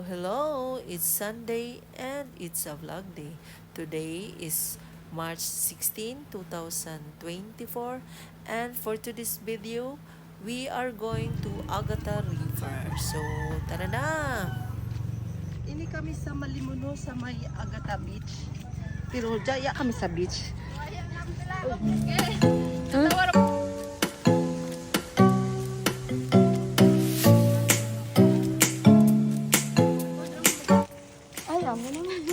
Hello! It's Sunday and it's a vlog day. Today is March 16, 2024, and for today's video, we are going to Agata River. So, tara na! Ini kami sa Malimuno sa may Agata Beach. Pero jaya kami sa beach. Ay, amo naman.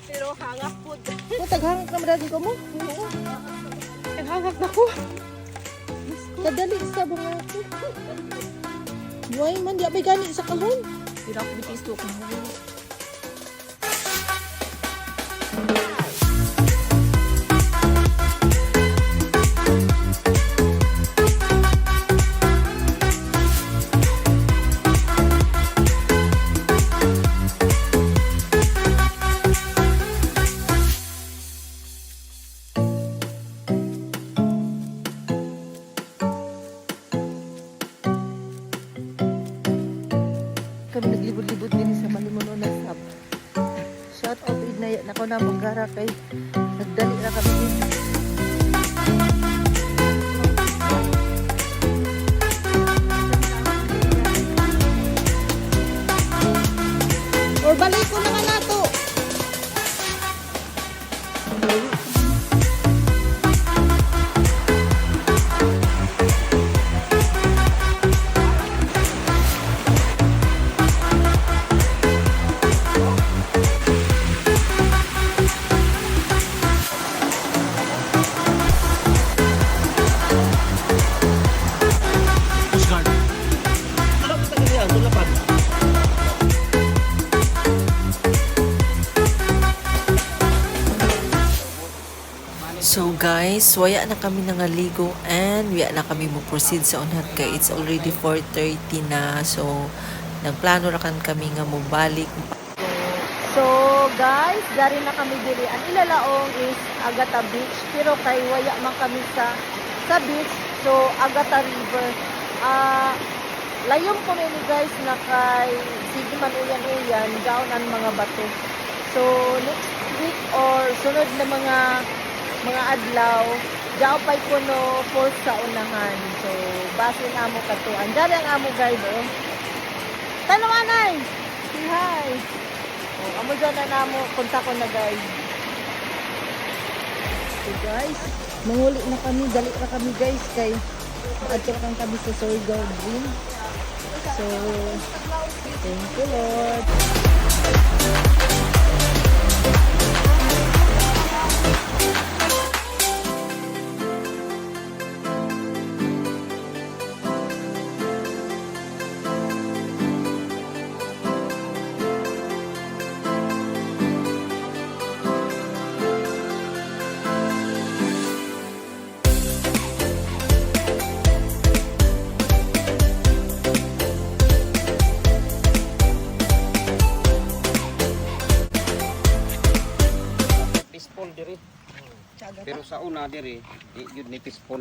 Pero hangak po. Taghangak na madagin ko mo? Taghangak na ko. Kadali sa bunga ko. Buhay man, di abay gani sa kahon. Pero ako bitis ko kung mo. Kami naglibod-libod din sa Malimuno na sab. Shout out Idnaya na ko na maggara kay nagdali na kami dito. Or balik ko naman nato. So guys, waya na kami nangaligo and waya na kami mo proceed sa unhat kay it's already 4:30 na. So nagplano ra kan kami nga mo balik. So guys, dari na kami diri. Ang ilalaong is Agata Beach, pero kay waya man kami sa beach. So Agata River. Layom ko ni guys na kay sige man uyan-uyan gaon ang mga bato. So next week or sunod na mga adlaw, gaw pay kuno falls sa unahan. So base na amo katuan. Dari ang amo guide oh. Tanawanay. Say hi. Amo dyan na namo, punta ko na guys. So guys, manguli na kami, dali na kami guys, kay adto kami sa Surigao Green. So, thank you Lord. Peaceful diri. Pero sa una diri, yun ni peaceful.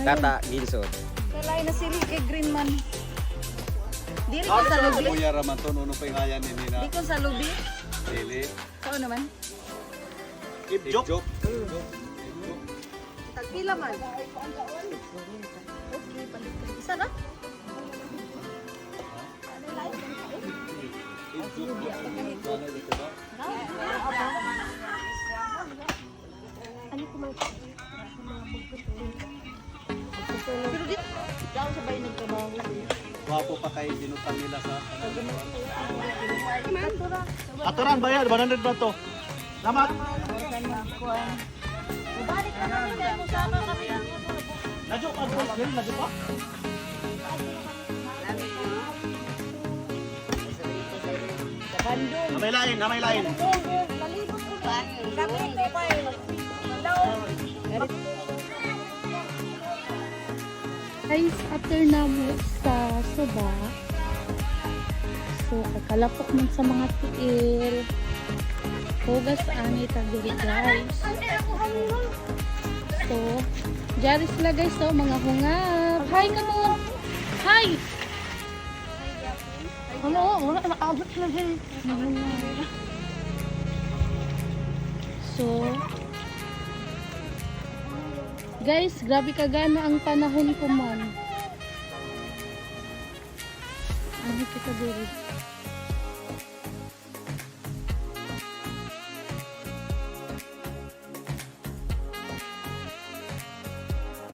Data ginsod. Kalay na sili kay Green man. Dili ko sa lubi. Kuya Ramaton, uno pa yung ayan ni Nina. Di ko sa lubi. Dili. Saan naman? Ibjok. Tagpila man. Isa na? Ano ko man? Pero di daw sa bayan nagtrabaho. Wapo pa kayo dinutang nila sa Aturan bayad, 100 ba to? Salamat. Balik na namin dahil sama kami. Nadyo pa boys, nadyo pa? Sa Bandung. Namay lain, namay lain. Nalibot ko ba? Sabi ko pa eh. Hello. Guys, after namo sa suba, so kakalapok man sa mga tiil. Hugas ani ta diri guys. So, diyan sila guys, so mga hungap. Hi ka mo. Hi. Ano, wala na abot na din. So, guys, grabe kagana ang panahon ko man. Ano kita diri?